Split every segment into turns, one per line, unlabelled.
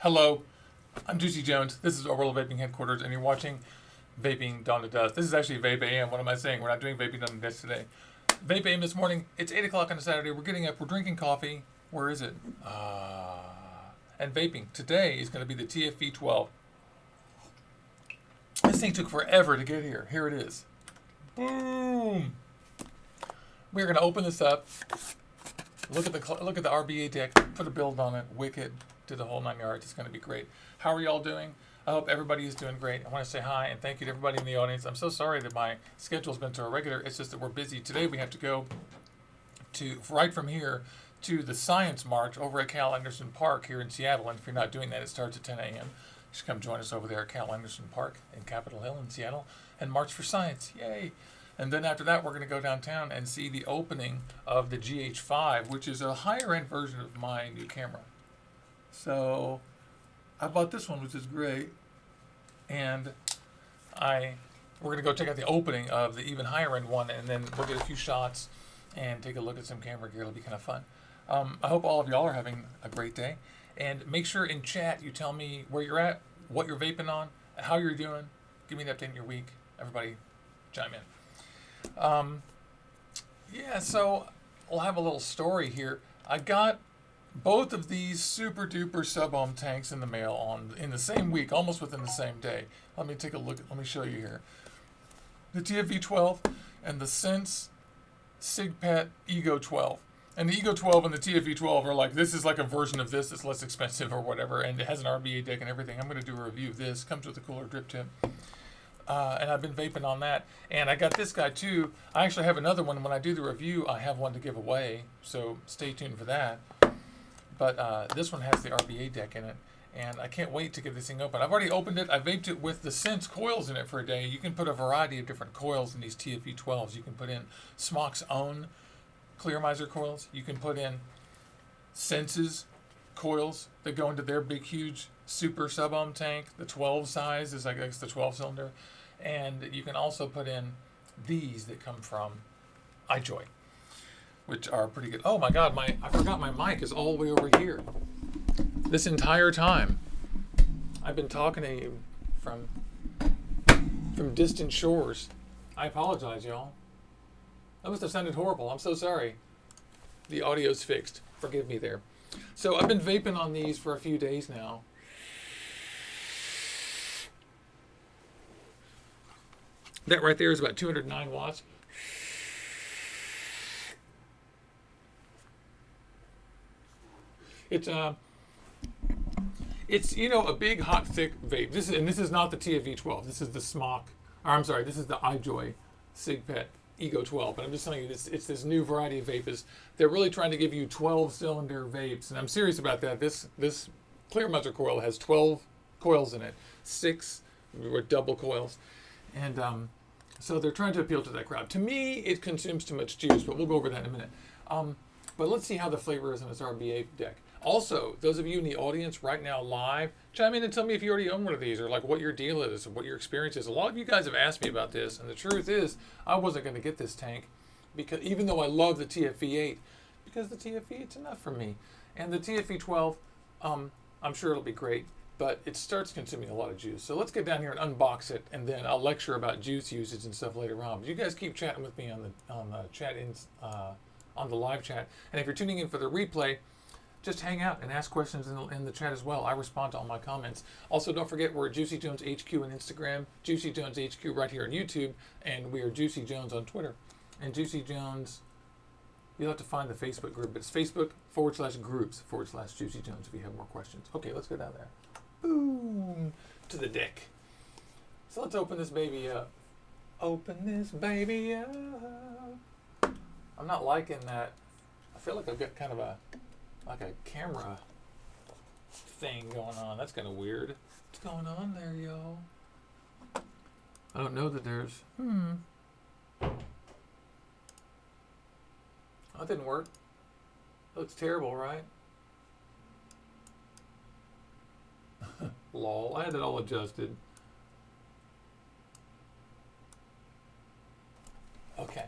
Hello, I'm Juicy Jones. This is our World of Vaping headquarters, and you're watching Vaping Dawn to Dusk. This is actually VapeAM. What am I saying? We're not doing Vaping Dawn to Dusk today. VapeAM this morning. It's 8 o'clock on a Saturday. We're getting up. We're drinking coffee. Where is it? And vaping. Today is going to be the TFV12. This thing took forever to get here. Here it is. Boom. We're going to open this up. Look at the RBA deck. Put a build on it. Wicked. Did the whole 9 yards. It's going to be great. How are y'all doing? I hope everybody is doing great. I want to say hi and thank you to everybody in the audience. I'm so sorry that my schedule's been so irregular. It's just that we're busy. Today we have to go to right from here to the Science March over at Cal Anderson Park here in Seattle. And if you're not doing that, it starts at 10 a.m. You should come join us over there at Cal Anderson Park in Capitol Hill in Seattle and march for science. Yay! And then after that, we're going to go downtown and see the opening of the GH5, which is a higher end version of my new camera. So I bought this one, which is great. And we're going to go check out the opening of the even higher end one, and then we'll get a few shots and take a look at some camera gear. It'll be kind of fun. I hope all of y'all are having a great day. And make sure in chat you tell me where you're at, what you're vaping on, how you're doing. Give me an update on your week. Everybody chime in. Yeah, so I'll have a little story here. I got both of these super duper sub-ohm tanks in the mail in the same week, almost within the same day. Let me take a look. Let me show you here. The TFV12 and the Sense SigPet Ego 12. And the Ego 12 and the TFV12 are like, this is like a version of this that's less expensive or whatever, and it has an RBA deck and everything. I'm going to do a review of this. Comes with a cooler drip tip. And I've been vaping on that. And I got this guy too. I actually have another one. When I do the review, I have one to give away. So stay tuned for that. But this one has the RBA deck in it. And I can't wait to get this thing open. I've already opened it. I vaped it with the Sense coils in it for a day. You can put a variety of different coils in these TFV12s. You can put in SMOK's own clear miser coils. You can put in Sense's coils that go into their big, huge, super sub-ohm tank. The 12 size is, I guess, the 12 cylinder. And you can also put in these that come from iJoy, which are pretty good. Oh my God, I forgot my mic is all the way over here. This entire time, I've been talking to you from distant shores. I apologize, y'all. That must have sounded horrible. I'm so sorry. The audio's fixed. Forgive me there. So I've been vaping on these for a few days now. That right there is about 209 watts. It's a big, hot, thick vape. This is not the TFV12. This is the SMOK. Or I'm sorry, this is the iJoy SigPet Ego 12. But I'm just telling you, it's this new variety of vape. They're really trying to give you 12-cylinder vapes, and I'm serious about that. This clear muzzle coil has 12 coils in it, 6 were double coils, and so they're trying to appeal to that crowd. To me, it consumes too much juice, but we'll go over that in a minute. But let's see how the flavor is in its RBA deck. Also, those of you in the audience right now live, chime in and tell me if you already own one of these or like what your deal is or what your experience is. A lot of you guys have asked me about this, and the truth is I wasn't going to get this tank because even though I love the TFV8, because the TFV8's enough for me. And the TFV12, I'm sure it'll be great, but it starts consuming a lot of juice. So let's get down here and unbox it, and then I'll lecture about juice usage and stuff later on. But you guys keep chatting with me on the live chat, and if you're tuning in for the replay, just hang out and ask questions in the chat as well. I respond to all my comments. Also, don't forget we're at Juicy Jones HQ on Instagram, Juicy Jones HQ right here on YouTube, and we are Juicy Jones on Twitter. And Juicy Jones, you'll have to find the Facebook group. It's Facebook/groups/Juicy Jones if you have more questions. Okay, let's go down there. Boom! To the deck. So let's open this baby up. Open this baby up. I'm not liking that. I feel like I've got kind of a camera thing going on. That's kind of weird. What's going on there, y'all? I don't know that there's... That didn't work. It looks terrible, right? Lol. I had it all adjusted. Okay.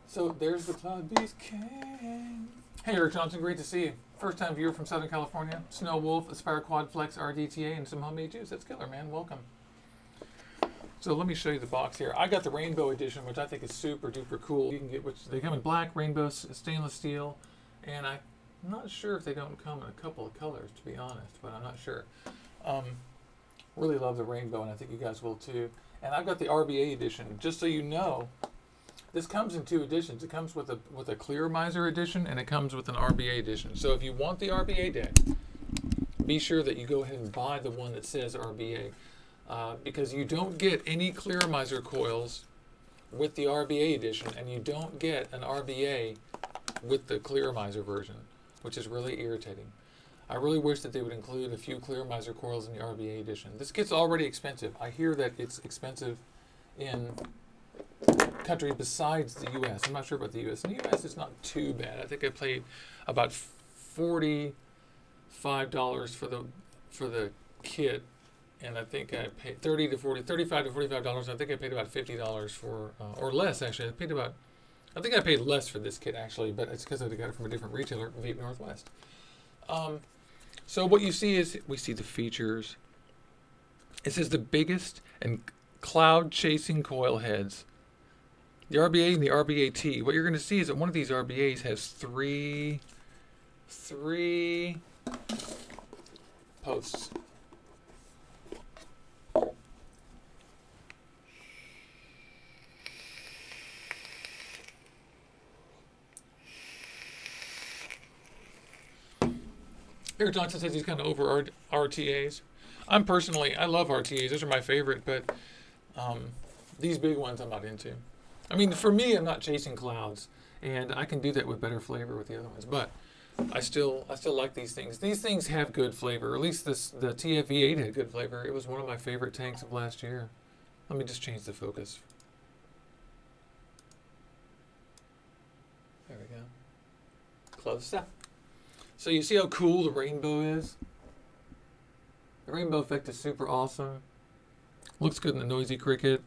So there's the Cloud Beast can. Hey, Eric Johnson, great to see you. First time viewer from Southern California. Snow Wolf, Aspire Quad Flex, RDTA, and some homemade juice. That's killer, man. Welcome. So let me show you the box here. I got the Rainbow Edition, which I think is super duper cool. You can get, which they come in black, rainbow, stainless steel, and I'm not sure if they don't come in a couple of colors, to be honest, but I'm not sure. Really love the rainbow, and I think you guys will too. And I've got the RBA edition. Just so you know, this comes in 2 editions. It comes with a Clear Miser edition, and it comes with an RBA edition. So if you want the RBA deck, be sure that you go ahead and buy the one that says RBA, because you don't get any Clear Miser coils with the RBA edition, and you don't get an RBA with the Clear Miser version, which is really irritating. I really wish that they would include a few Clear Miser coils in the RBA edition. This gets already expensive. I hear that it's expensive in countries besides the U.S. I'm not sure about the U.S. In the U.S. it's not too bad. I think I paid about $45 for the kit, and I think I paid $35 to $45. I think I paid about $50 for, or less actually. I think I paid less for this kit actually, but it's because I got it from a different retailer, Vape Northwest. So what you see is, we see the features. It says the biggest and cloud chasing coil heads. The RBA and the RBA-T. What you're going to see is that one of these RBAs has three posts. Eric Johnson says he's kind of over RTAs. I love RTAs. Those are my favorite, but these big ones I'm not into. I mean, for me, I'm not chasing clouds, and I can do that with better flavor with the other ones, but I still like these things. These things have good flavor. At least the TFV8 had good flavor. It was one of my favorite tanks of last year. Let me just change the focus. There we go. Close up. So you see how cool the rainbow is? The rainbow effect is super awesome. Looks good in the Noisy Cricket.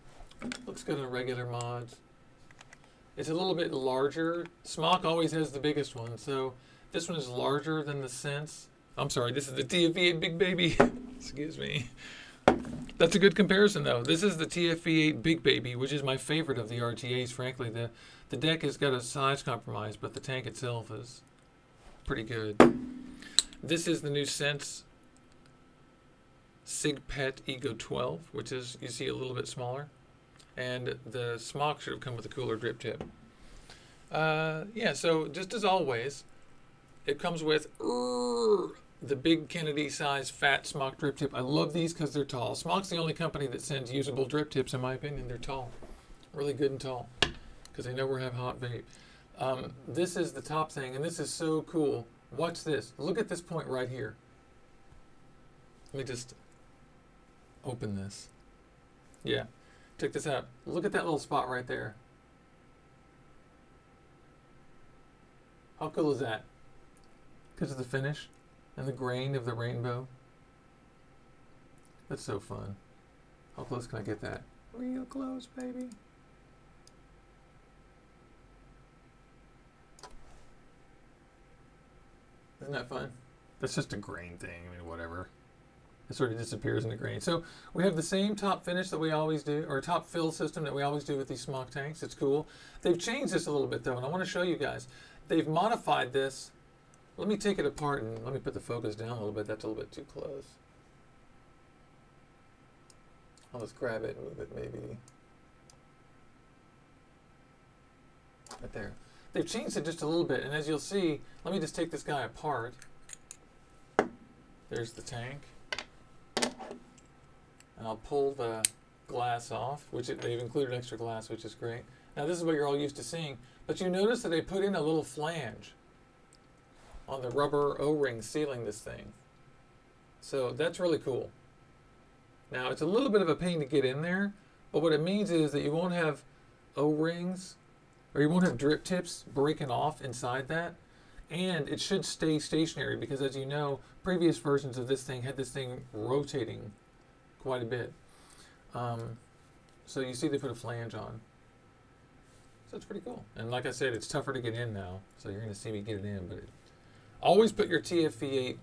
Looks good in the regular mods. It's a little bit larger. SMOK always has the biggest one, so this one is larger than the Sense. I'm sorry, this is the TFV8 Big Baby. Excuse me. That's a good comparison though. This is the TFV8 Big Baby, which is my favorite of the RTAs, frankly. The deck has got a size compromise, but the tank itself is pretty good. This is the new Sense SigPet Ego 12, which is, you see, a little bit smaller. And the SMOK should have come with a cooler drip tip. Yeah, so just as always, it comes with the big Kennedy size fat SMOK drip tip. I love these because they're tall. SMOK's the only company that sends usable drip tips, in my opinion. They're tall. Really good and tall, because they know we're having hot vape. This is the top thing, and this is so cool. Watch this. Look at this point right here. Let me just open this. Yeah, check this out. Look at that little spot right there. How cool is that? Because of the finish and the grain of the rainbow. That's so fun. How close can I get that? Real close, baby. Isn't that fun? That's just a grain thing. I mean, whatever. It sort of disappears in the grain. So we have the same top finish that we always do, or top fill system that we always do with these SMOK tanks. It's cool. They've changed this a little bit though, and I want to show you guys. They've modified this. Let me take it apart and let me put the focus down a little bit. That's a little bit too close. I'll just grab it and move it maybe right there. They've changed it just a little bit, and as you'll see, let me just take this guy apart. There's the tank. And I'll pull the glass off, which they've included extra glass, which is great. Now this is what you're all used to seeing, but you notice that they put in a little flange on the rubber O-ring sealing this thing. So that's really cool. Now it's a little bit of a pain to get in there, but what it means is that you won't have O-rings, or you won't have drip tips breaking off inside that, and it should stay stationary because, as you know, previous versions of this thing had this thing rotating quite a bit. So you see they put a flange on. So it's pretty cool. And like I said, it's tougher to get in now. So you're going to see me get it in. But always put your TFV8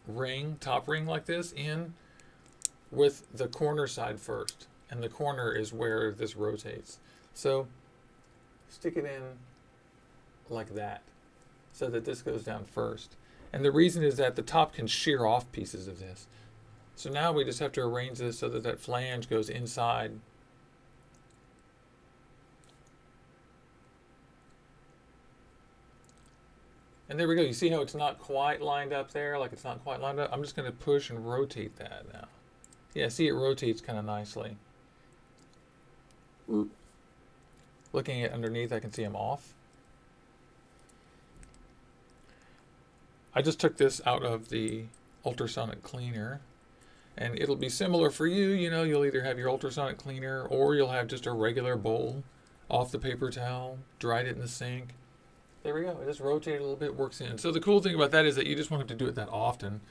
ring, top ring like this, in with the corner side first. And the corner is where this rotates. So stick it in like that so that this goes down first. And the reason is that the top can shear off pieces of this. So now we just have to arrange this so that that flange goes inside. And there we go. You see how it's not quite lined up there? Like it's not quite lined up? I'm just going to push and rotate that now. Yeah, see it rotates kind of nicely. Looking at underneath, I can see I'm off. I just took this out of the ultrasonic cleaner. And it'll be similar for you. You know, you'll either have your ultrasonic cleaner or you'll have just a regular bowl off the paper towel, dried it in the sink. There we go. It just rotated a little bit, works in. So the cool thing about that is that you just won't have to do it that often.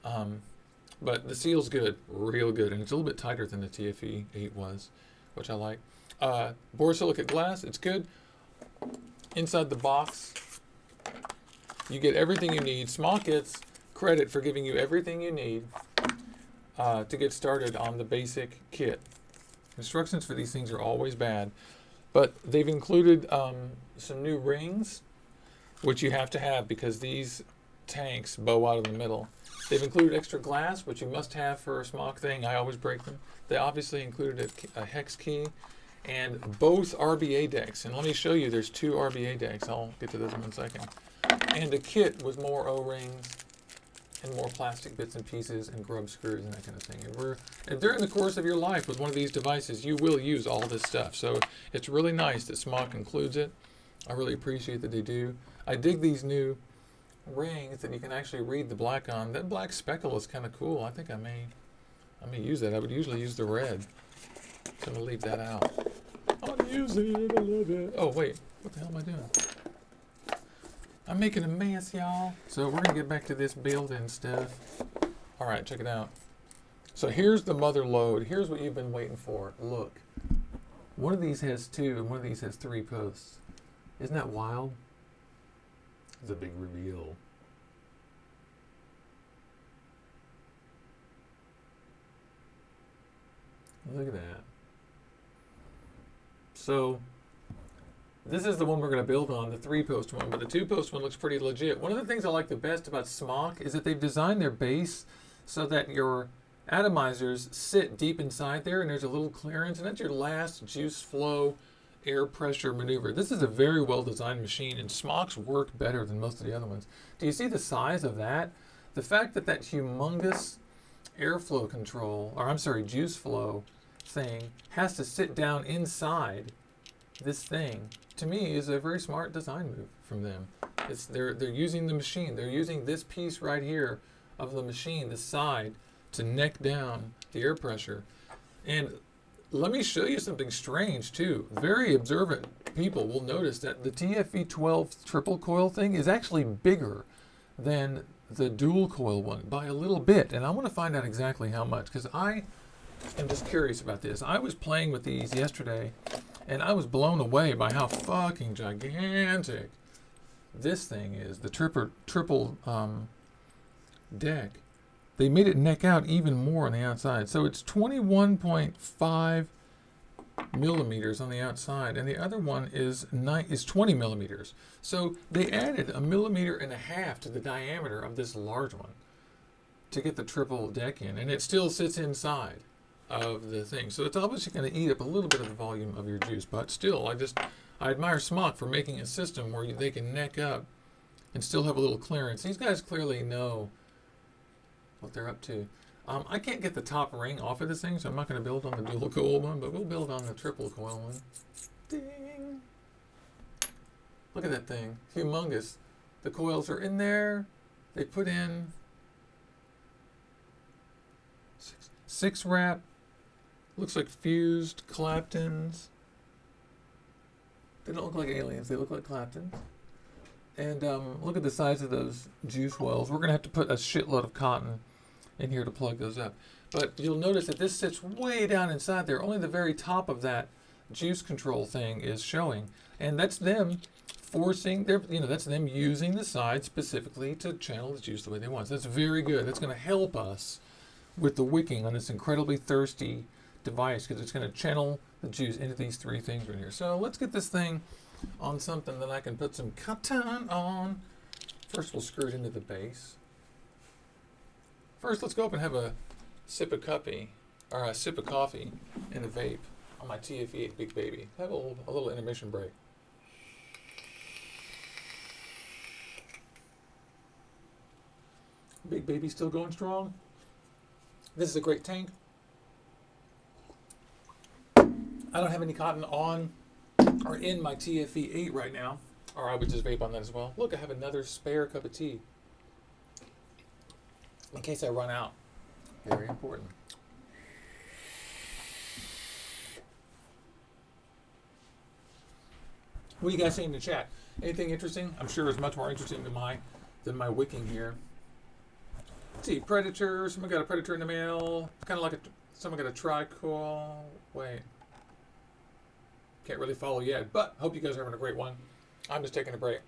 But the seal's good, real good. And it's a little bit tighter than the TFV8 was, which I like. Borosilicate glass, it's good. Inside the box, you get everything you need. SMOK gets credit for giving you everything you need to get started on the basic kit. Instructions for these things are always bad. But they've included some new rings, which you have to have because these tanks bow out in the middle. They've included extra glass, which you must have for a SMOK thing. I always break them. They obviously included a hex key and both RBA decks. And let me show you, there's 2 RBA decks. I'll get to those in 1 second. And a kit with more O-rings and more plastic bits and pieces and grub screws and that kind of thing. And during the course of your life with one of these devices, you will use all this stuff. So it's really nice that SMOK includes it. I really appreciate that they do. I dig these new rings that you can actually read the black on. That black speckle is kind of cool. I think I may use that. I would usually use the red. So I'm going to leave that out. I'll use it. I love it. Oh, wait. What the hell am I doing? I'm making a mess, y'all. So we're going to get back to this building stuff. All right, check it out. So here's the mother load. Here's what you've been waiting for. Look. One of these has 2 and one of these has 3 posts. Isn't that wild? It's a big reveal. Look at that. So this is the one we're going to build on, the 3-post one, but the 2-post one looks pretty legit. One of the things I like the best about SMOK is that they've designed their base so that your atomizers sit deep inside there and there's a little clearance, and that's your last juice flow air pressure maneuver. This is a very well designed machine, and SMOKs work better than most of the other ones. Do you see the size of that? The fact that that humongous airflow control, or I'm sorry, juice flow thing has to sit down inside this thing, to me, is a very smart design move from them. They're using the machine. They're using this piece right here of the machine, the side, to neck down the air pressure. And let me show you something strange too. Very observant people will notice that the TFV12 triple coil thing is actually bigger than the dual coil one by a little bit. And I want to find out exactly how much, because I am just curious about this. I was playing with these yesterday and I was blown away by how fucking gigantic this thing is, the triple deck. They made it neck out even more on the outside. So it's 21.5 millimeters on the outside, and the other one is 20 millimeters. So they added 1.5 millimeters to the diameter of this large one to get the triple deck in, and it still sits inside of the thing. So it's obviously going to eat up a little bit of the volume of your juice, but still, I admire SMOK for making a system where they can neck up and still have a little clearance. These guys clearly know what they're up to. I can't get the top ring off of this thing, so I'm not going to build on the dual coil one, but we'll build on the triple coil one. Ding! Look at that thing. Humongous. The coils are in there. They put in 6 wrap. Looks like fused Claptons. They don't look like aliens. They look like Claptons. And look at the size of those juice wells. We're going to have to put a shitload of cotton in here to plug those up. But you'll notice that this sits way down inside there. Only the very top of that juice control thing is showing. And that's them forcing their, that's them using the side specifically to channel the juice the way they want. So that's very good. That's going to help us with the wicking on this incredibly thirsty device, because it's going to channel the juice into these three things right here. So let's get this thing on something that I can put some cotton on. First, we'll screw it into the base. First, let's go up and have a sip of coffee in a vape on my TFV8 Big Baby. Have a little intermission break. Big Baby still going strong. This is a great tank. I don't have any cotton on or in my TFV8 right now, or I would just vape on that as well. Look, I have another spare cup of tea in case I run out. Very important. What are you guys saying in the chat? Anything interesting? I'm sure it's much more interesting than my wicking here. Let's see, Predator. Someone got a Predator in the mail. Kind of like someone got a Tricoil. Wait. Can't really follow yet, but hope you guys are having a great one. I'm just taking a break.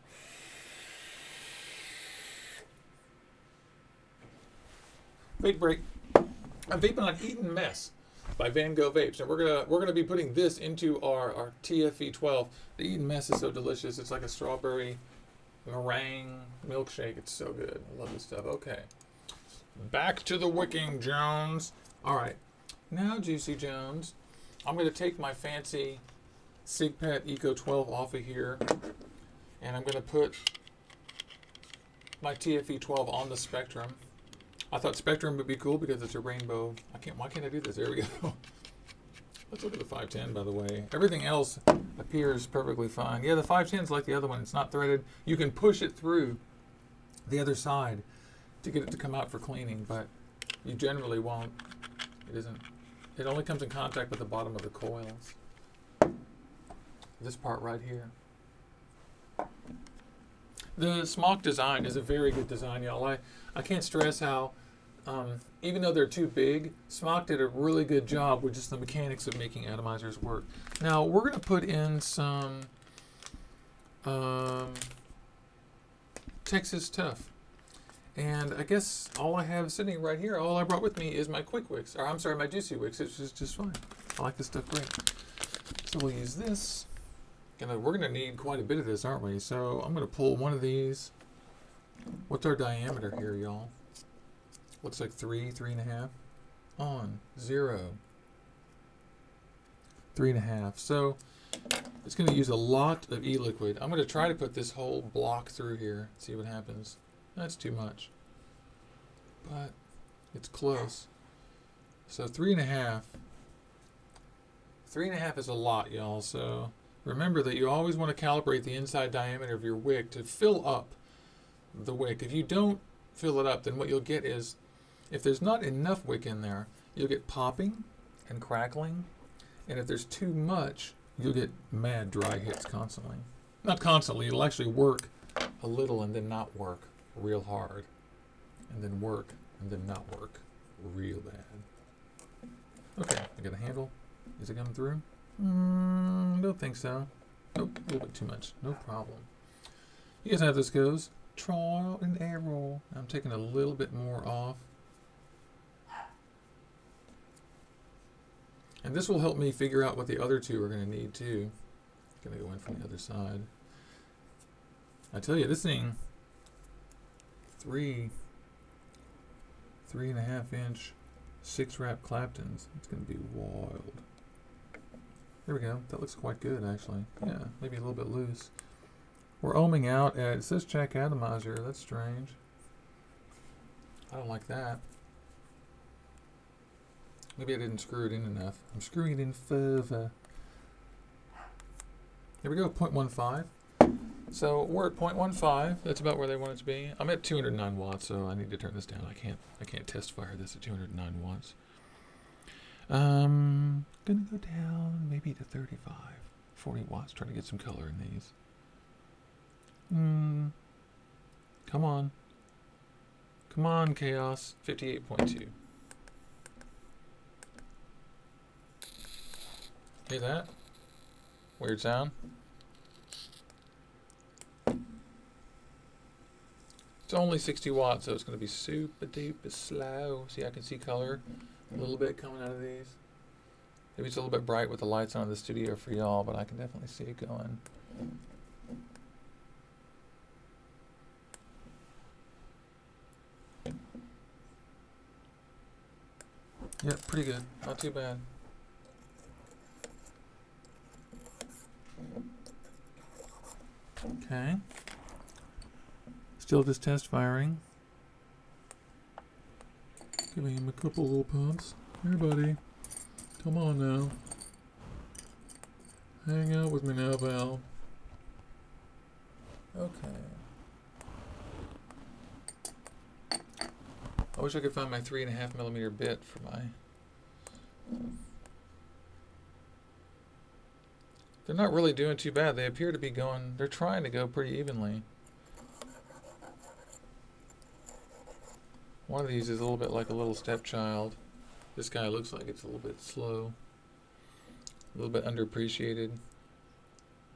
Vape break. I'm vaping on Eatin' Mess by Van Gogh Vapes, and we're gonna be putting this into our TFV12. The Eatin' Mess is so delicious. It's like a strawberry meringue milkshake. It's so good. I love this stuff. Okay, back to the wicking, Jones. All right, now Juicy Jones, I'm gonna take my fancy SigPet Eco 12 off of here, and I'm gonna put my TFV12 on the Spectrum. I thought Spectrum would be cool because it's a rainbow. Why can't I do this? There we go. Let's look at the 510, by the way. Everything else appears perfectly fine. Yeah, the 510 is like the other one. It's not threaded. You can push it through the other side to get it to come out for cleaning, but you generally won't. It isn't. It only comes in contact with the bottom of the coils. This part right here. The SMOK design is a very good design, y'all. I can't stress how, even though they're too big, SMOK did a really good job with just the mechanics of making atomizers work. Now, we're going to put in some Texas Tough. And I guess all I have sitting right here, all I brought with me is my Quick Wicks, or I'm sorry, my Juicy Wicks. It's just fine. I like this stuff great. So we'll use this. We're going to need quite a bit of this, aren't we? So I'm going to pull one of these. What's our diameter here, y'all? Looks like 3.5. On, 0. 3.5. So it's going to use a lot of e-liquid. I'm going to try to put this whole block through here. See what happens. That's too much. But it's close. So 3.5. 3.5 is a lot, y'all. So remember that you always want to calibrate the inside diameter of your wick to fill up the wick. If you don't fill it up, then what you'll get is, if there's not enough wick in there, you'll get popping and crackling. And if there's too much, you'll get mad dry hits constantly. Not constantly, it'll actually work a little and then not work real hard. And then work and then not work real bad. Okay, I got a handle. Is it coming through? Don't think so. Nope, a little bit too much. No problem. You guys know how this goes. Trial and error. I'm taking a little bit more off. And this will help me figure out what the other two are going to need too. Going to go in from the other side. I tell you, this thing, 3.5 inch 6-wrap Claptons. It's going to be wild. There we go. That looks quite good, actually. Yeah, maybe a little bit loose. We're ohming out at, it says check atomizer. That's strange. I don't like that. Maybe I didn't screw it in enough. I'm screwing it in further. Here we go, 0.15. So we're at 0.15. That's about where they want it to be. I'm at 209 watts, so I need to turn this down. I can't test fire this at 209 watts. Gonna go down maybe to 35, 40 watts, trying to get some color in these. Come on. Come on, Chaos. 58.2. Hear that? Weird sound. It's only 60 watts, so it's going to be super duper slow. See, I can see color a little bit coming out of these. Maybe it's a little bit bright with the lights on in the studio for y'all, but I can definitely see it going. Yep, pretty good. Not too bad. Okay. Still just test firing. Giving him a couple little pumps. Here, buddy. Come on now. Hang out with me now, Val. Okay. I wish I could find my 3.5mm bit for my... They're not really doing too bad. They appear to be going... They're trying to go pretty evenly. One of these is a little bit like a little stepchild. This guy looks like it's a little bit slow. A little bit underappreciated.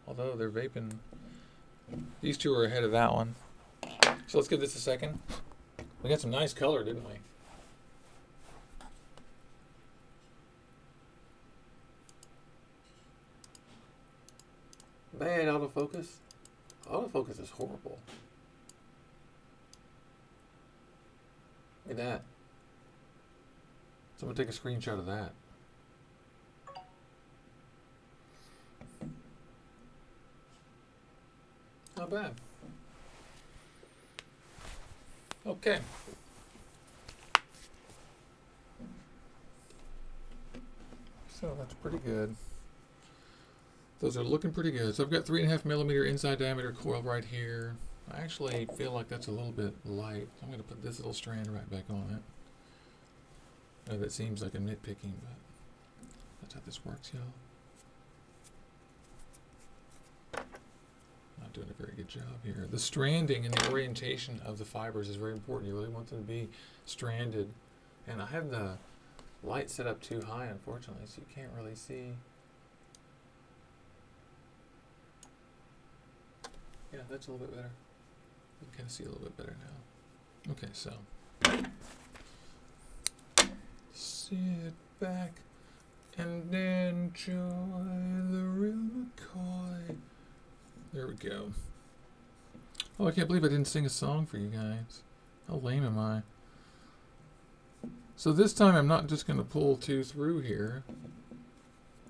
Although they're vaping. These two are ahead of that one. So let's give this a second. We got some nice color, didn't we? Bad autofocus. Autofocus is horrible. Look at that. So I'm going to take a screenshot of that. Not bad. Okay. So that's pretty good. Those are looking pretty good. So I've got 3.5mm inside diameter coil right here. I actually feel like that's a little bit light. I'm going to put this little strand right back on it. I know that seems like I'm nitpicking, but that's how this works, y'all. Not doing a very good job here. The stranding and the orientation of the fibers is very important. You really want them to be stranded. And I have the light set up too high, unfortunately, so you can't really see. Yeah, that's a little bit better. You can kind of see a little bit better now. Okay, so sit back and enjoy the real McCoy. There we go. Oh, I can't believe I didn't sing a song for you guys. How lame am I? So this time I'm not just going to pull two through here,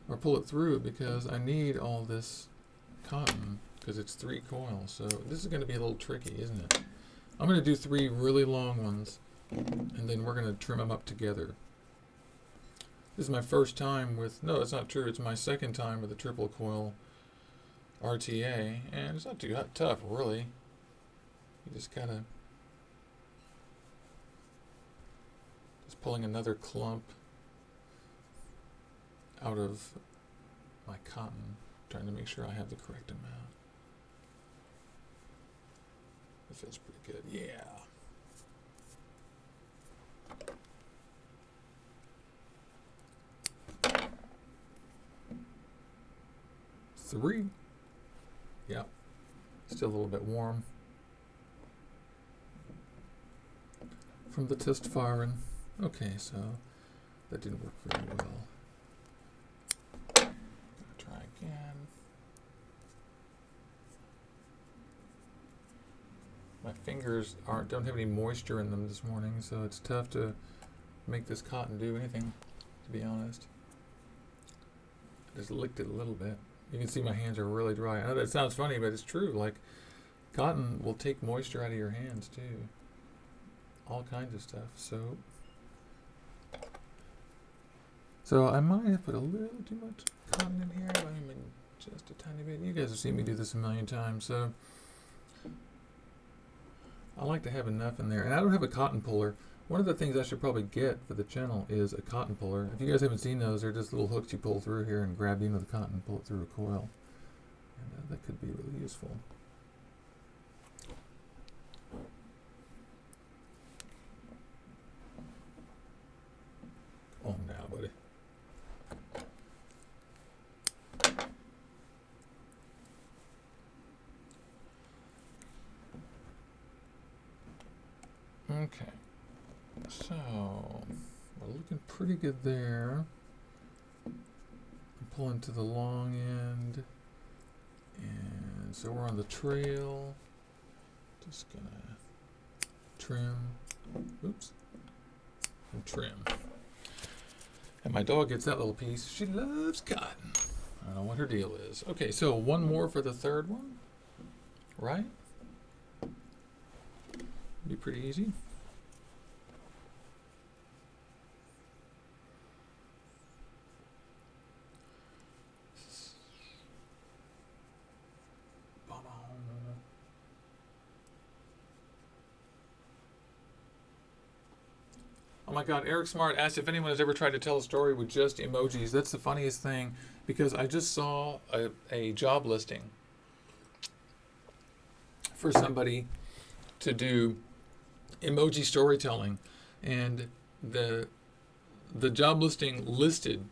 or pull it through, because I need all this cotton, because it's 3 coils. So this is going to be a little tricky, isn't it? I'm going to do 3 really long ones, and then we're going to trim them up together. This is my first time with, no, it's not true, it's my second time with a triple coil RTA, and it's not too tough, really. You just gotta, just pulling another clump out of my cotton, trying to make sure I have the correct amount. It feels pretty good, yeah. Three. Yep. Still a little bit warm from the test firing. Okay, so that didn't work very well. Try again. My fingers don't have any moisture in them this morning, so it's tough to make this cotton do anything, to be honest. I just licked it a little bit. You can see my hands are really dry. I know that sounds funny, but it's true. Like, cotton will take moisture out of your hands, too. All kinds of stuff. So I might have put a little too much cotton in here. I mean, just a tiny bit. You guys have seen me do this a million times, so I like to have enough in there. And I don't have a cotton puller. One of the things I should probably get for the channel is a cotton puller. If you guys haven't seen those, they're just little hooks you pull through here and grab the end of the cotton and pull it through a coil. And that could be really useful. Calm down, buddy. Okay, so we're looking pretty good there. I'm pulling to the long end, and so we're on the trail. Just gonna trim, oops, and trim. And my dog gets that little piece. She loves cotton. I don't know what her deal is. Okay, so one more for the third one, right? Be pretty easy. Oh my God, Eric Smart asked if anyone has ever tried to tell a story with just emojis. That's the funniest thing, because I just saw a job listing for somebody to do emoji storytelling, and the job listing listed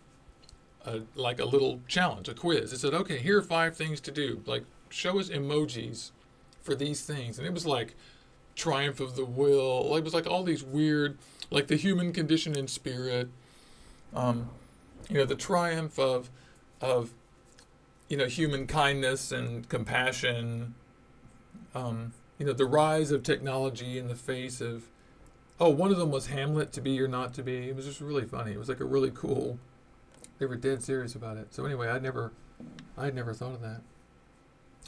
like a little challenge, a quiz. It said, okay, here are 5 things to do. Like, show us emojis for these things. And it was like triumph of the will. It was like all these weird, like the human condition and spirit. The triumph of human kindness and compassion. The rise of technology in the face of, one of them was Hamlet, to be or not to be. It was just really funny. It was like a really cool, they were dead serious about it. So anyway, I'd never thought of that.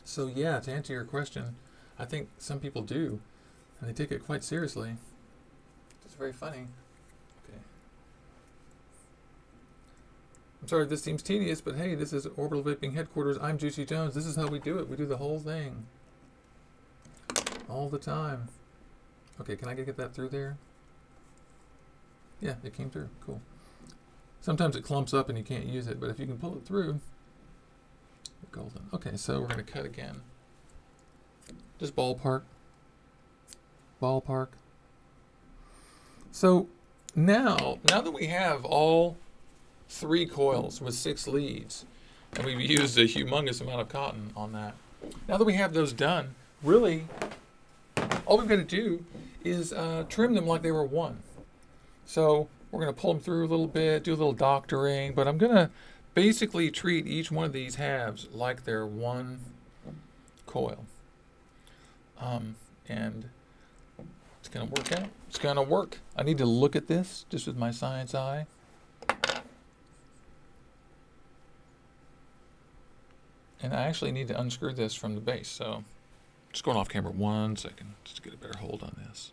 So yeah, to answer your question, I think some people do, and they take it quite seriously. It's very funny. Okay. I'm sorry if this seems tedious, but hey, this is Orbital Vaping Headquarters. I'm Juicy Jones. This is how we do it. We do the whole thing. All the time. Okay, can I get that through there? Yeah, it came through. Cool. Sometimes it clumps up and you can't use it, but if you can pull it through, you're golden. Okay, so we're going to cut again. Just ballpark. Ballpark. So now that we have all 3 coils with 6 leads, and we've used a humongous amount of cotton on that, now that we have those done, really, all we've got to do is trim them like they were 1. So we're going to pull them through a little bit, do a little doctoring, but I'm going to basically treat each one of these halves like they're 1 coil. And it's going to work out. It's going to work. I need to look at this just with my science eye. And I actually need to unscrew this from the base, so just going off camera 1 second just to get a better hold on this.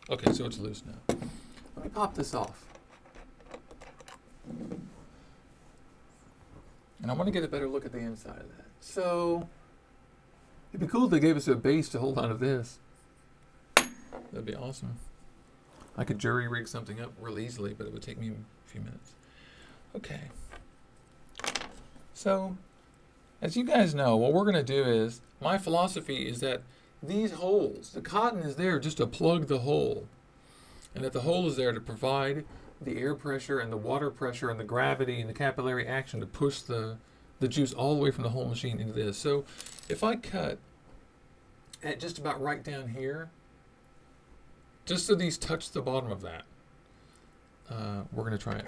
Okay, so it's loose now. Let me pop this off. And I want to get a better look at the inside of that. So it'd be cool if they gave us a base to hold on to this. That'd be awesome. I could jury rig something up real easily, but it would take me a few minutes. Okay. So, as you guys know, what we're going to do is, my philosophy is that these holes, the cotton is there just to plug the hole. And that the hole is there to provide the air pressure and the water pressure and the gravity and the capillary action to push the juice all the way from the whole machine into this. So if I cut at just about right down here, just so these touch the bottom of that, we're going to try it.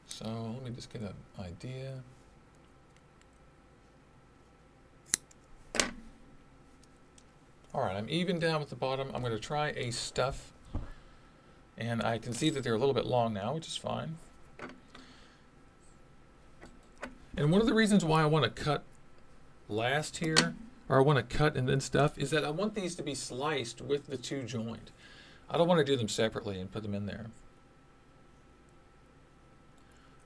So let me just get an idea. All right, I'm even down with the bottom. I'm going to try a stuff, and I can see that they're a little bit long now, which is fine. And one of the reasons why I want to cut last here, or I want to cut and then stuff, is that I want these to be sliced with the 2 joint. I don't want to do them separately and put them in there.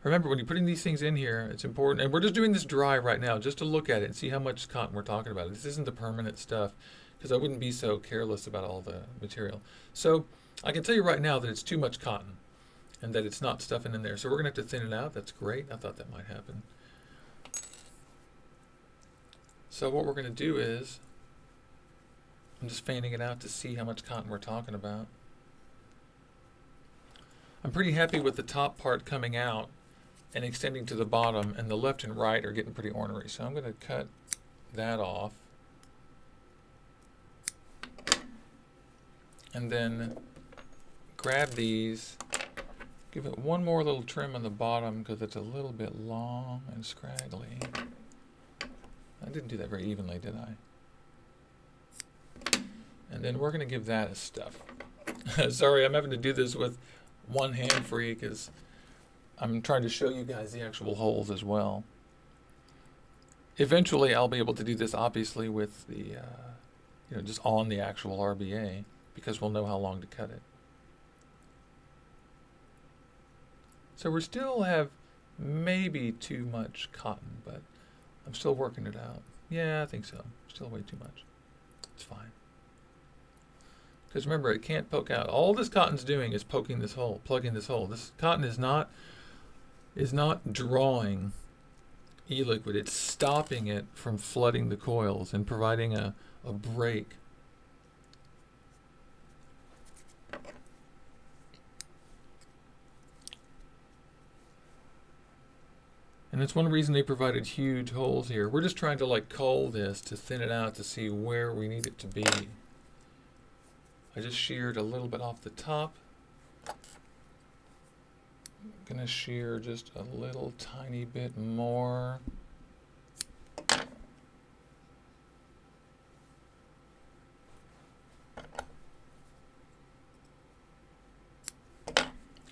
Remember, when you're putting these things in here, it's important, and we're just doing this dry right now, just to look at it and see how much cotton we're talking about. This isn't the permanent stuff, because I wouldn't be so careless about all the material. So I can tell you right now that it's too much cotton, and that it's not stuffing in there. So we're going to have to thin it out. That's great. I thought that might happen. So what we're going to do is, I'm just fanning it out to see how much cotton we're talking about. I'm pretty happy with the top part coming out and extending to the bottom, and the left and right are getting pretty ornery. So I'm going to cut that off. And then grab these, give it one more little trim on the bottom because it's a little bit long and scraggly. I didn't do that very evenly, did I? And then we're going to give that a stuff. Sorry, I'm having to do this with one hand free because I'm trying to show you guys the actual holes as well. Eventually, I'll be able to do this obviously with the, you know, just on the actual RBA because we'll know how long to cut it. So we still have maybe too much cotton, but I'm still working it out. Yeah, I think so. Still way too much. It's fine. Because remember, it can't poke out. All this cotton's doing is poking this hole, plugging this hole. This cotton is not drawing e-liquid. It's stopping it from flooding the coils and providing a break. And that's one reason they provided huge holes here. We're just trying to like cull this to thin it out to see where we need it to be. I just sheared a little bit off the top. I'm gonna shear just a little tiny bit more.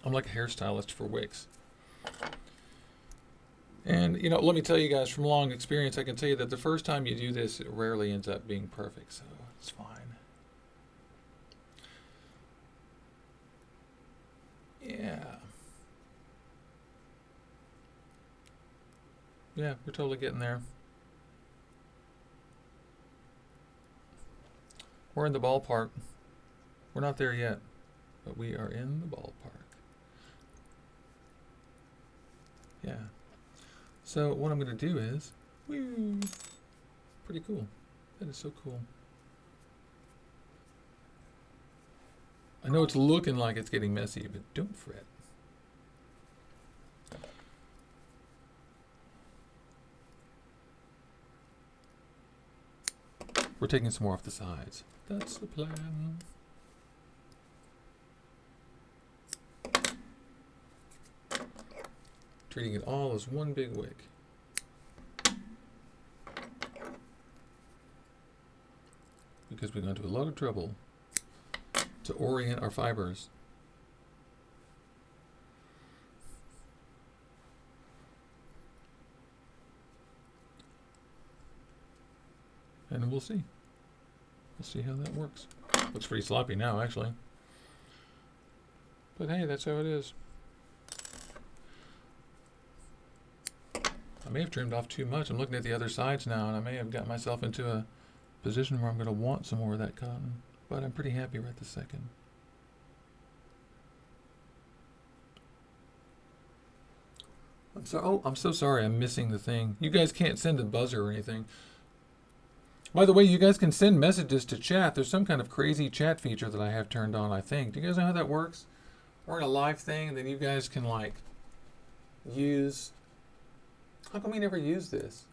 I'm like a hairstylist for wigs. And, you know, let me tell you guys from long experience, I can tell you that the first time you do this, it rarely ends up being perfect, so it's fine. Yeah. Yeah, we're totally getting there. We're in the ballpark. We're not there yet, but we are in the ballpark. Yeah. So what I'm going to do is, woo, pretty cool. That is so cool. I know it's looking like it's getting messy, but don't fret. We're taking some more off the sides. That's the plan. Treating it all as one big wick. Because we're going to a lot of trouble to orient our fibers. And we'll see. We'll see how that works. Looks pretty sloppy now, actually. But hey, that's how it is. I may have trimmed off too much. I'm looking at the other sides now, and I may have got myself into a position where I'm going to want some more of that cotton. But I'm pretty happy right this second. I'm so sorry I'm missing the thing. You guys can't send a buzzer or anything. By the way, you guys can send messages to chat. There's some kind of crazy chat feature that I have turned on, I think. Do you guys know how that works? We're in a live thing, and then you guys can, like, use... How come we never use this?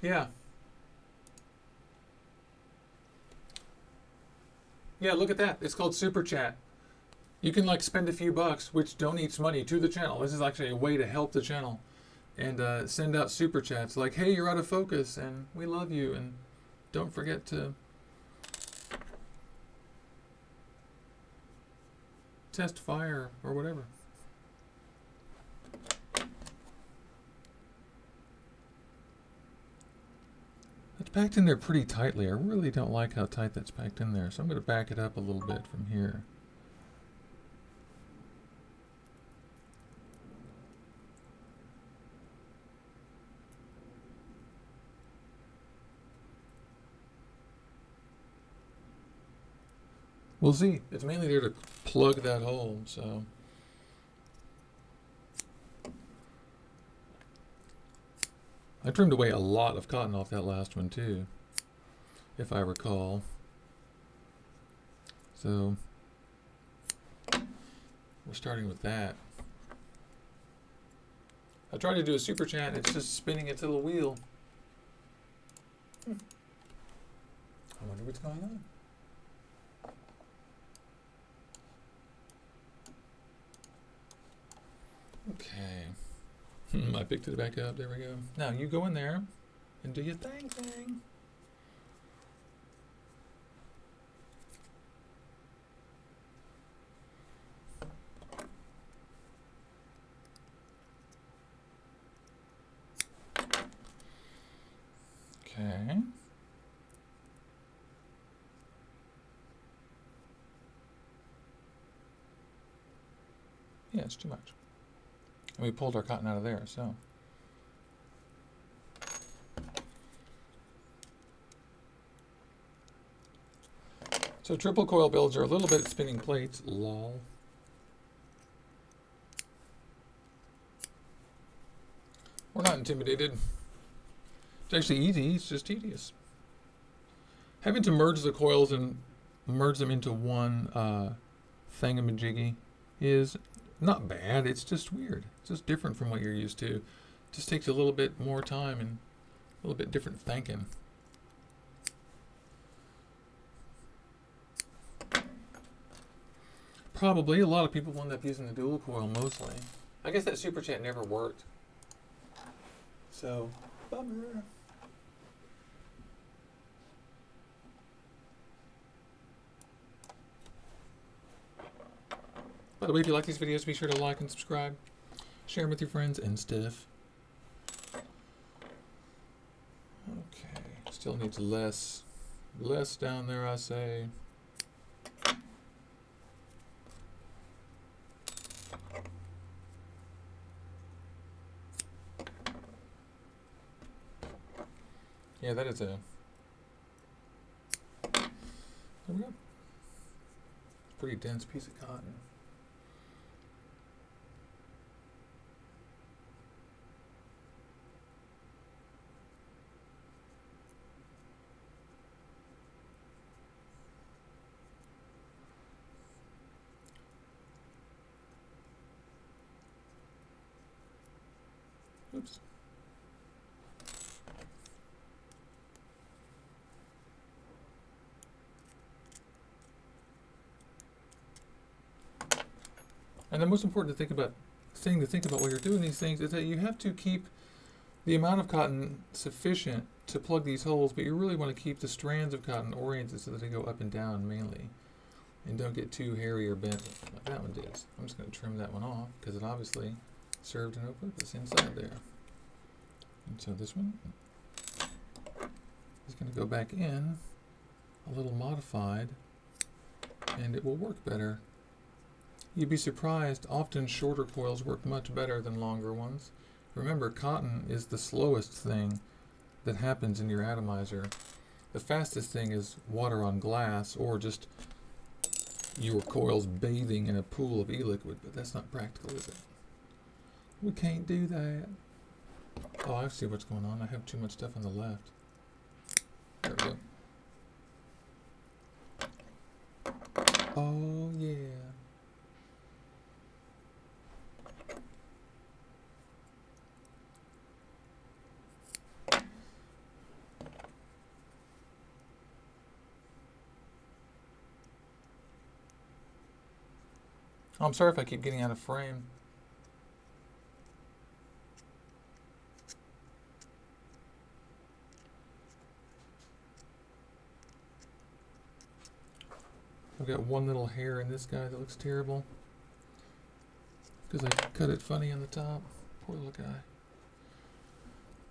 Yeah. Yeah, look at that. It's called Super Chat. You can like spend a few bucks, which donates money to the channel. This is actually a way to help the channel. And send out Super Chats like, hey, you're out of focus, and we love you, and don't forget to test fire or whatever. It's packed in there pretty tightly. I really don't like how tight that's packed in there, so I'm going to back it up a little bit from here. We'll see. It's mainly there to plug that hole, so. I trimmed away a lot of cotton off that last one too, if I recall. So, we're starting with that. I tried to do a super chat, it's just spinning its little wheel. I wonder what's going on. Okay. I picked it back up. There we go. Now you go in there and do your thing. Okay. Yeah, it's too much. And we pulled our cotton out of there, so. So triple coil builds are a little bit spinning plates, lol. We're not intimidated. It's actually easy, it's just tedious. Having to merge the coils and merge them into one thingamajiggy is not bad, it's just weird. It's just different from what you're used to. It just takes a little bit more time and a little bit different thinking. Probably a lot of people end up using the dual coil mostly. I guess that super chat never worked. So, bummer. By the way, if you like these videos, be sure to like and subscribe. Share them with your friends and stuff. Okay, still needs less down there, I say. Yeah, that is a. There we go. Pretty dense piece of cotton. Oops. And the most important thing to think about while you're doing these things is that you have to keep the amount of cotton sufficient to plug these holes, but you really want to keep the strands of cotton oriented so that they go up and down mainly. And don't get too hairy or bent like that one did. I'm just going to trim that one off because it obviously served no purpose inside there. And so this one is going to go back in a little modified and it will work better. You'd be surprised, often shorter coils work much better than longer ones. Remember, cotton is the slowest thing that happens in your atomizer. The fastest thing is water on glass or just your coils bathing in a pool of e-liquid, but that's not practical, is it? We can't do that. Oh, I see what's going on. I have too much stuff on the left. There we go. Oh, yeah. Oh, I'm sorry if I keep getting out of frame. I've got one little hair in this guy that looks terrible because I cut it funny on the top. Poor little guy.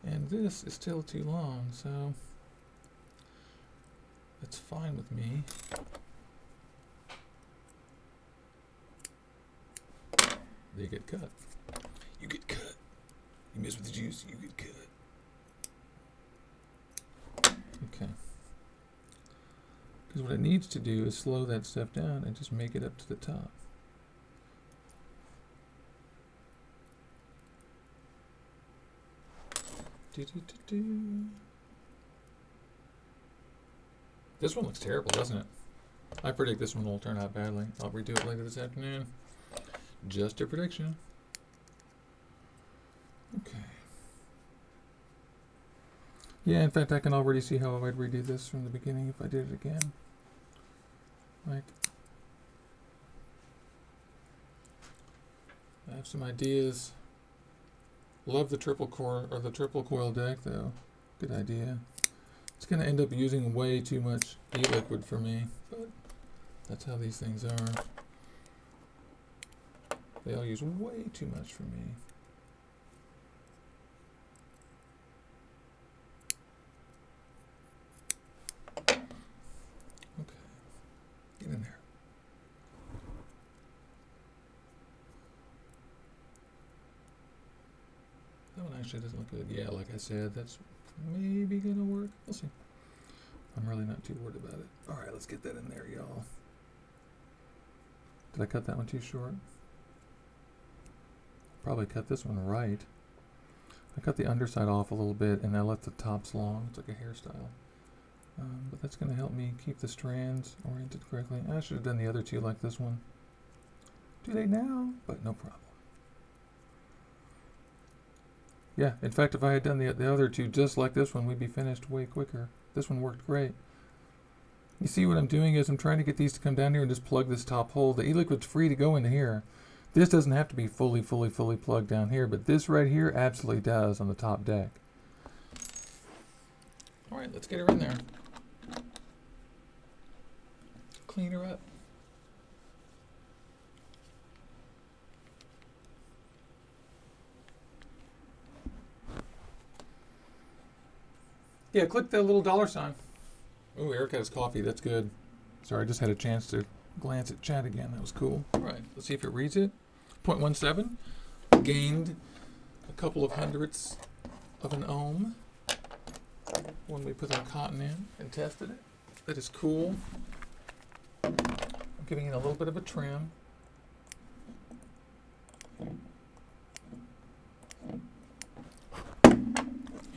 And this is still too long, so that's fine with me. They get cut. You get cut. You mess with the juice, you get cut. Okay. Because what it needs to do is slow that stuff down and just make it up to the top. This one looks terrible, doesn't it? I predict this one will turn out badly. I'll redo it later this afternoon. Just a prediction. Okay. Yeah, in fact, I can already see how I'd redo this from the beginning if I did it again. Right. I have some ideas. Love the triple core or the triple coil deck though. Good idea. It's going to end up using way too much e-liquid for me, but that's how these things are. They all use way too much for me. Okay, get in there. That one actually doesn't look good. Yeah, like I said, that's maybe gonna work. We'll see. I'm really not too worried about it. All right, let's get that in there, y'all. Did I cut that one too short? Probably cut this one right. I cut the underside off a little bit and I left the tops long. It's like a hairstyle. But that's gonna help me keep the strands oriented correctly. I should have done the other two like this one. Too late now, but no problem. Yeah, in fact, if I had done the other two just like this one, we'd be finished way quicker. This one worked great. You see what I'm doing is I'm trying to get these to come down here and just plug this top hole. The e-liquid's free to go into here. This doesn't have to be fully plugged down here, but this right here absolutely does on the top deck. All right, let's get her in there. Clean her up. Yeah, click the little $sign. Ooh, Eric has coffee. That's good. Sorry, I just had a chance to glance at chat again. That was cool. All right, let's see if it reads it. 0.17. Gained a couple of hundredths of an ohm when we put our cotton in and tested it. That is cool. I'm giving it a little bit of a trim.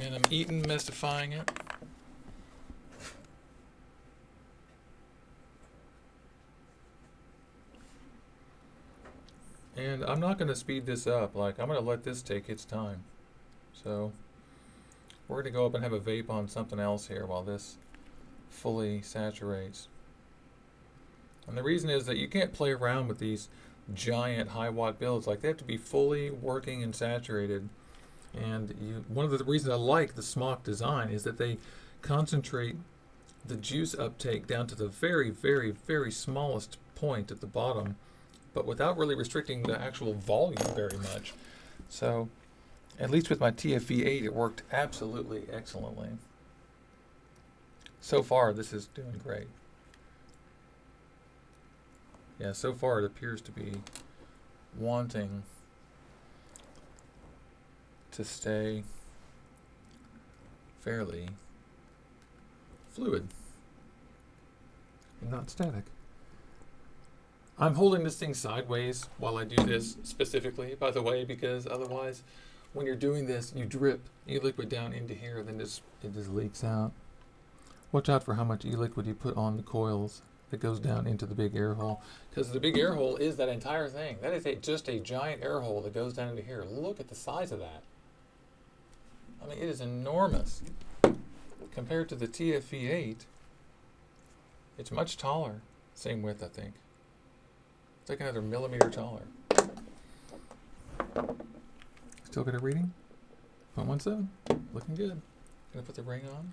And I'm mestifying it. And I'm not going to speed this up. Like, I'm going to let this take its time. So, we're going to go up and have a vape on something else here while this fully saturates. And the reason is that you can't play around with these giant high watt builds. Like, they have to be fully working and saturated. And one of the reasons I like the SMOK design is that they concentrate the juice uptake down to the very, very, very smallest point at the bottom, but without really restricting the actual volume very much. So, at least with my TFV8, it worked absolutely excellently. So far, this is doing great. Yeah, so far it appears to be wanting to stay fairly fluid and not static. I'm holding this thing sideways while I do this specifically, by the way, because otherwise when you're doing this, you drip e-liquid down into here, then it just leaks out. Watch out for how much e-liquid you put on the coils that goes down into the big air hole, because the big air hole is that entire thing. That is just a giant air hole that goes down into here. Look at the size of that. I mean, it is enormous. Compared to the TFV8, it's much taller. Same width, I think. It's like another millimeter taller. Still got a reading? 0.17. Looking good. Gonna put the ring on.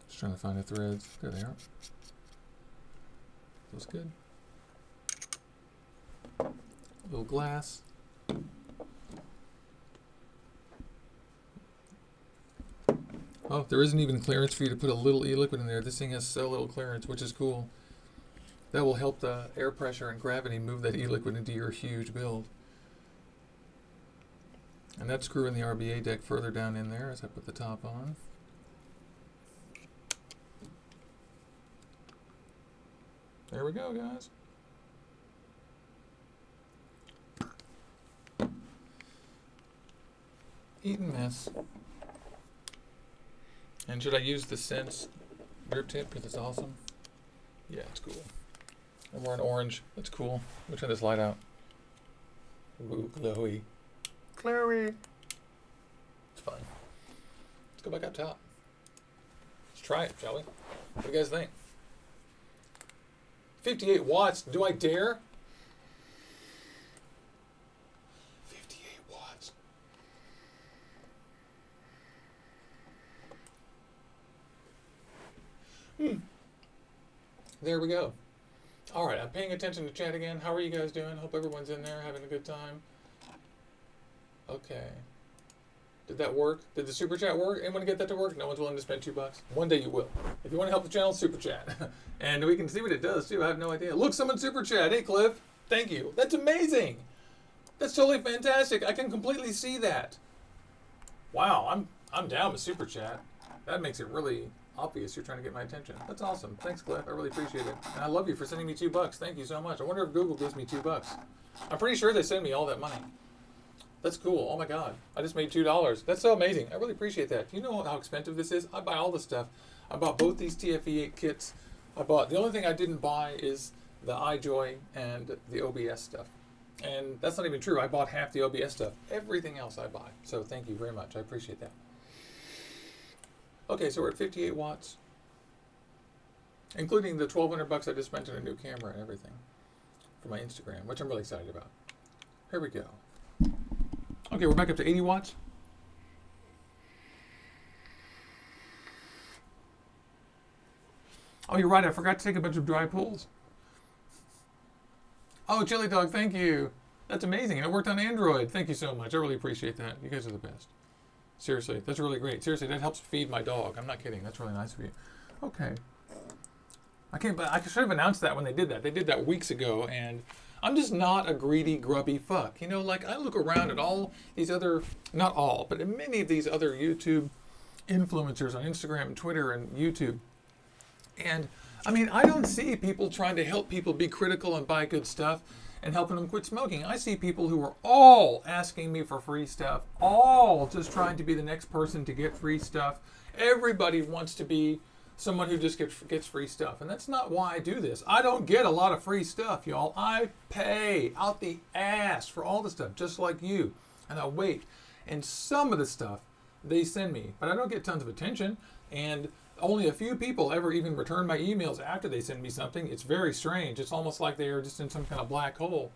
Just trying to find the threads. There they are. Feels good. Little glass. Oh, there isn't even clearance for you to put a little e-liquid in there. This thing has so little clearance, which is cool. That will help the air pressure and gravity move that e-liquid into your huge build. And that's screwing the RBA deck further down in there as I put the top on. There we go, guys. Eaten mess. And should I use the Sense drip tip because it's awesome? Yeah, it's cool. And we're in orange. That's cool. Let me turn this light out. Ooh, glowy. Glowy. It's fun. Let's go back up top. Let's try it, shall we? What do you guys think? 58 watts. Do I dare? 58 watts. There we go. All right, I'm paying attention to chat again. How are you guys doing? Hope everyone's in there having a good time. Okay. Did that work? Did the super chat work? Anyone get that to work? No one's willing to spend $2. One day you will. If you want to help the channel, super chat. And we can see what it does too. I have no idea. Look, someone super chat. Hey, Cliff. Thank you. That's amazing. That's totally fantastic. I can completely see that. Wow, I'm down with super chat. That makes it really obvious you're trying to get my attention. That's awesome. Thanks, Cliff. I really appreciate it. And I love you for sending me $2. Thank you so much. I wonder if Google gives me $2. I'm pretty sure they send me all that money. That's cool. Oh my God. I just made $2. That's so amazing. I really appreciate that. Do you know how expensive this is? I buy all this stuff. I bought both these TFV8 kits. The only thing I didn't buy is the iJoy and the OBS stuff. And that's not even true. I bought half the OBS stuff. Everything else I buy. So thank you very much. I appreciate that. Okay, so we're at 58 watts, including the $1,200 I just spent on a new camera and everything for my Instagram, which I'm really excited about. Here we go. Okay, we're back up to 80 watts. Oh, you're right. I forgot to take a bunch of dry pulls. Oh, Chili Dog, thank you. That's amazing. And it worked on Android. Thank you so much. I really appreciate that. You guys are the best. Seriously, that's really great. Seriously, that helps feed my dog. I'm not kidding. That's really nice of you. Okay. I should have announced that when they did that. They did that weeks ago, and I'm just not a greedy, grubby fuck. You know, like I look around at all these other, not all, but many of these other YouTube influencers on Instagram and Twitter and YouTube. And I mean, I don't see people trying to help people be critical and buy good stuff and helping them quit smoking. I see people who are all asking me for free stuff, all just trying to be the next person to get free stuff. Everybody wants to be someone who just gets free stuff. And that's not why I do this. I don't get a lot of free stuff, y'all. I pay out the ass for all the stuff, just like you. And I wait. And some of the stuff they send me, but I don't get tons of attention. And only a few people ever even return my emails after they send me something. It's very strange. It's almost like they are just in some kind of black hole.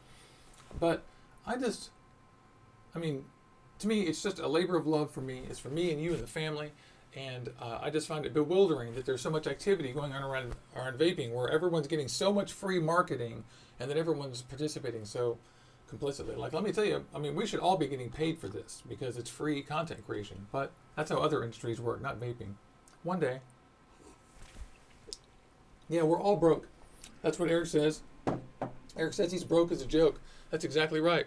But I mean, to me, it's just a labor of love for me. It's for me and you and the family. And I just find it bewildering that there's so much activity going on around vaping where everyone's getting so much free marketing and that everyone's participating so complicitly. Like, let me tell you, I mean, we should all be getting paid for this because it's free content creation. But that's how other industries work, not vaping. One day. Yeah, we're all broke. That's what Eric says. Eric says he's broke as a joke. That's exactly right.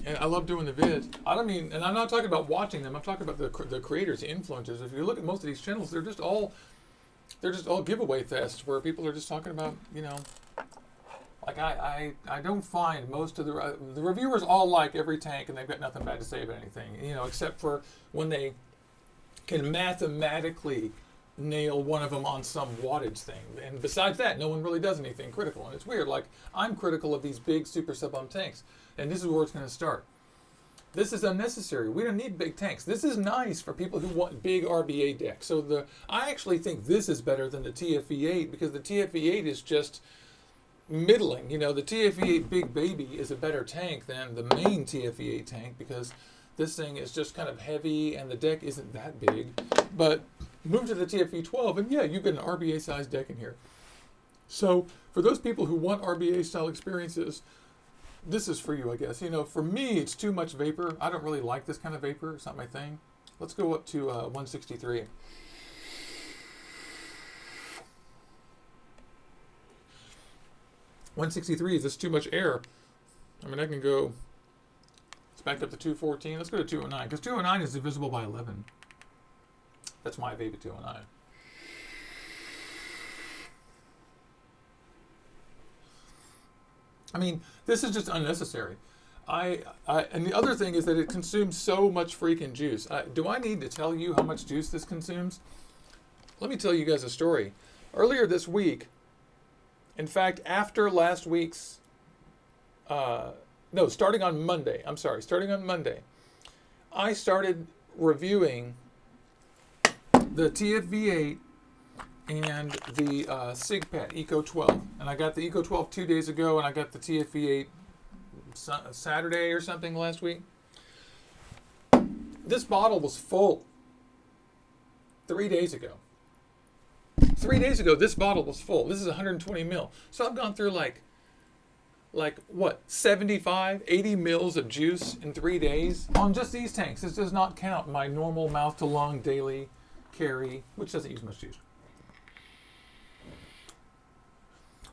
And I love doing the vids. I don't mean, and I'm not talking about watching them. I'm talking about the creators, the influencers. If you look at most of these channels, they're just all giveaway fests where people are just talking about, you know, like I don't find most of the reviewers all like every tank and they've got nothing bad to say about anything, you know, except for when they can mathematically nail one of them on some wattage thing. And besides that, no one really does anything critical. And it's weird. Like, I'm critical of these big super sub-ohm tanks. And this is where it's going to start. This is unnecessary. We don't need big tanks. This is nice for people who want big RBA decks. So I actually think this is better than the TFV8 because the TFV8 is just middling. You know, the TFV8 Big Baby is a better tank than the main TFV8 tank because this thing is just kind of heavy and the deck isn't that big. But move to the TFV12 and yeah, you get an RBA sized deck in here. So for those people who want RBA style experiences, this is for you, I guess. You know, for me, it's too much vapor. I don't really like this kind of vapor. It's not my thing. Let's go up to 163. Is this too much air? I mean, I can go. Let's back up to 214. Let's go to 209 because 209 is divisible by 11. That's my vape at 209. I mean, this is just unnecessary. And the other thing is that it consumes so much freaking juice. Do I need to tell you how much juice this consumes? Let me tell you guys a story. Earlier this week, In fact, after last week's, no, starting on Monday, I started reviewing the TFV8 and the SIGPAT Eco 12. And I got the Eco 12 2 days ago, and I got the TFV8 Saturday or something last week. This bottle was full 3 days ago. 3 days ago, this bottle was full. This is 120 mil. So I've gone through like what, 75, 80 mils of juice in 3 days on just these tanks. This does not count my normal mouth to lung daily carry, which doesn't use much juice.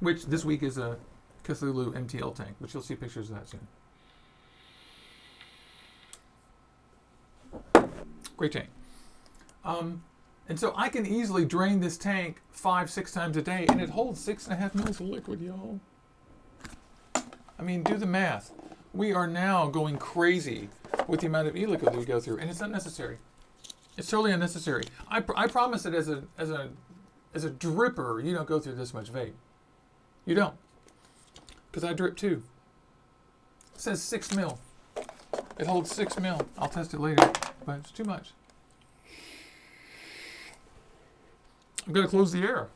Which this week is a Cthulhu MTL tank, which you'll see pictures of that soon. Great tank. And so I can easily drain this tank 5-6 times a day, and it holds 6.5 mils of liquid, y'all. I mean, do the math. We are now going crazy with the amount of e-liquid that we go through, and it's unnecessary. It's totally unnecessary. I promise that as a dripper, you don't go through this much vape. You don't, because I drip too. It says 6 mil. It holds 6 mil. I'll test it later, but it's too much. I'm going to close the air.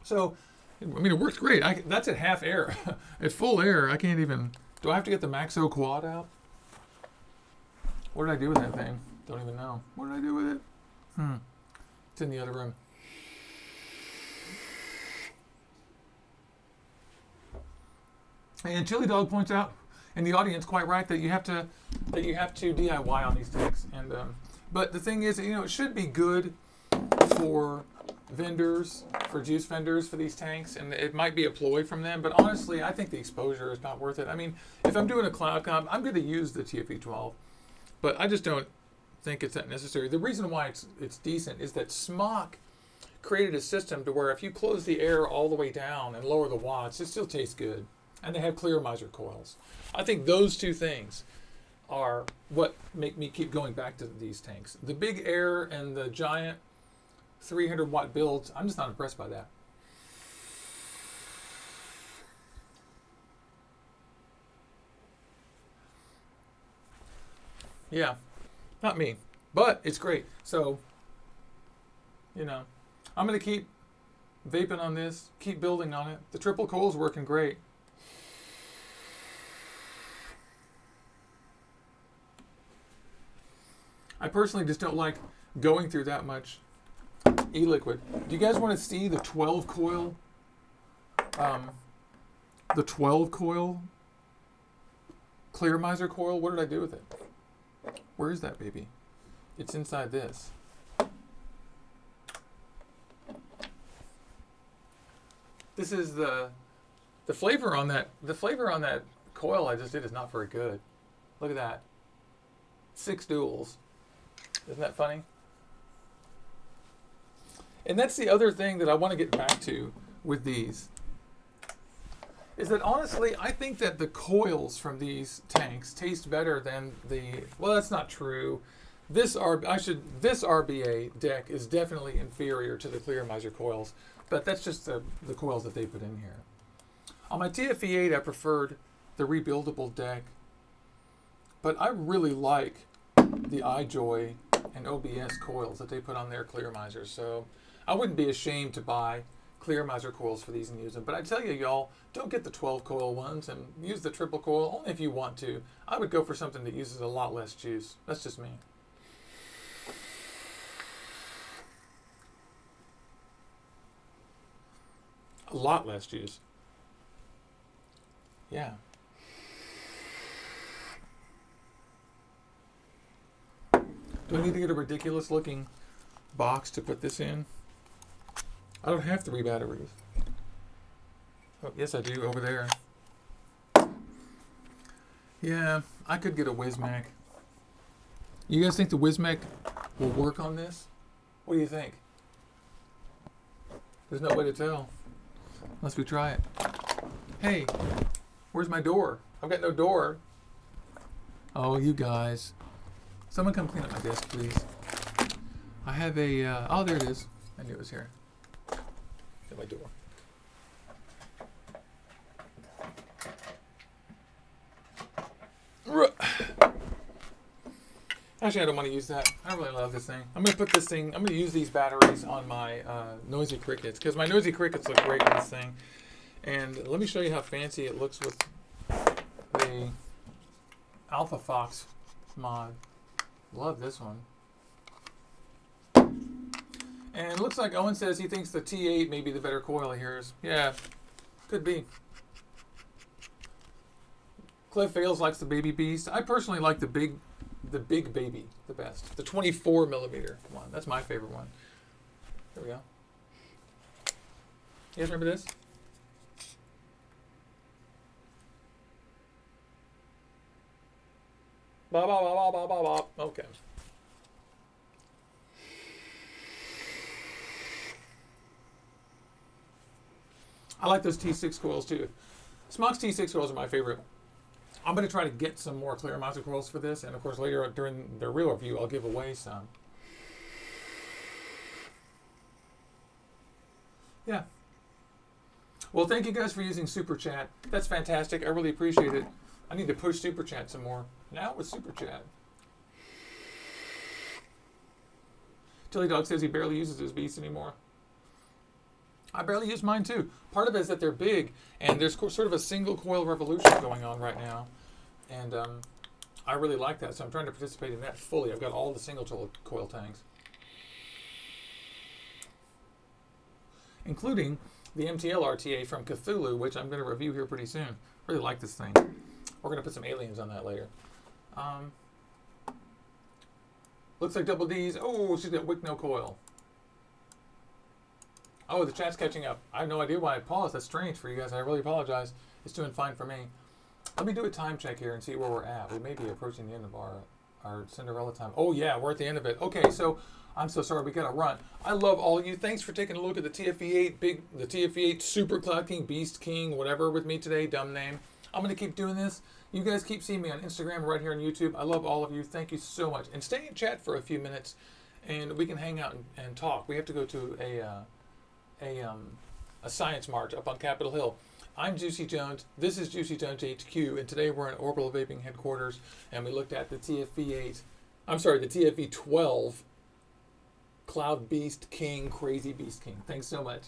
So, I mean, it works great. That's at half air. At full air, I can't even... Do I have to get the Maxo Quad out? What did I do with that thing? Don't even know. What did I do with it? It's in the other room. And Chili Dog points out in the audience, quite right, that you have to DIY on these tanks. And but the thing is, it should be good for vendors, for juice vendors for these tanks, and it might be a ploy from them. But honestly, I think the exposure is not worth it. I mean, if I'm doing a cloud comp, I'm going to use the TFV12, but I just don't think it's that necessary. The reason why it's decent is that SMOK created a system to where if you close the air all the way down and lower the watts, it still tastes good. And they have clear miser coils. I think those two things are what make me keep going back to these tanks. The big air and the giant 300 watt builds, I'm just not impressed by that. Yeah, not me, but it's great. So, I'm going to keep vaping on this, keep building on it. The triple coil's working great. I personally just don't like going through that much e-liquid. Do you guys want to see the 12 coil? The 12 coil clear miser coil? What did I do with it? Where is that baby? It's inside this. This is the flavor on that. The flavor on that coil I just did is not very good. Look at that. 6 duals. Isn't that funny? And that's the other thing that I want to get back to with these. Is that honestly, I think that the coils from these tanks taste better than the... Well, that's not true. This RBA deck is definitely inferior to the clear miser coils, but that's just the coils that they put in here. On my TFV8, I preferred the rebuildable deck, but I really like the iJoy and OBS coils that they put on their clear misers. So I wouldn't be ashamed to buy clear miser coils for these and use them. But I tell you, y'all, don't get the 12 coil ones and use the triple coil only if you want to. I would go for something that uses a lot less juice. That's just me. A lot less juice. Yeah. Do I need to get a ridiculous looking box to put this in? I don't have 3 batteries. Oh, yes I do, over there. Yeah, I could get a Wismac. You guys think the Wismac will work on this? What do you think? There's no way to tell. unless we try it. Hey, where's my door? I've got no door. Oh, you guys. Someone come clean up my desk, please. I have a, oh, there it is. I knew it was here. Get my door. Actually, I don't want to use that. I really love this thing. I'm going to put this thing, I'm going to use these batteries on my Noisy Crickets, because my Noisy Crickets look great on this thing. And let me show you how fancy it looks with the Alpha Fox mod. Love this one. And it looks like Owen says he thinks the T8 may be the better coil of his. Yeah, could be. Cliff Fails likes the Baby Beast. I personally like the big baby the best. The 24 millimeter one. That's my favorite one. There we go. You guys remember this? Ba ba ba ba ba ba ba. Okay. I like those T6 coils too. SMOK's T6 coils are my favorite. I'm going to try to get some more clear mounted coils for this, and of course later during the real review I'll give away some. Yeah. Well, thank you guys for using Super Chat. That's fantastic. I really appreciate it. I need to push Super Chat some more. Now with Super Chat. Tilly Dog says he barely uses his beast anymore. I barely use mine too. Part of it is that they're big, and there's sort of a single coil revolution going on right now. And I really like that, so I'm trying to participate in that fully. I've got all the single coil tanks, including the MTL RTA from Cthulhu, which I'm going to review here pretty soon. Really like this thing. We're going to put some aliens on that later. Looks like Double D's. Oh, she's got Wick no coil. Oh, the chat's catching up. I have no idea why I paused. That's strange for you guys. I really apologize. It's doing fine for me. Let me do a time check here and see where we're at. We may be approaching the end of our Cinderella time. Oh, yeah, we're at the end of it. Okay, so I'm so sorry. We got to run. I love all of you. Thanks for taking a look at the TFV8, the TFV8 Super Cloud King, Beast King, whatever with me today. Dumb name. I'm going to keep doing this. You guys keep seeing me on Instagram, right here on YouTube. I love all of you. Thank you so much. And stay in chat for a few minutes, and we can hang out and talk. We have to go to a science march up on Capitol Hill. I'm Juicy Jones. This is Juicy Jones HQ, and today we're in Orbital Vaping headquarters, and we looked at the TFV8. I'm sorry, the TFV12 Cloud Beast King, Crazy Beast King. Thanks so much.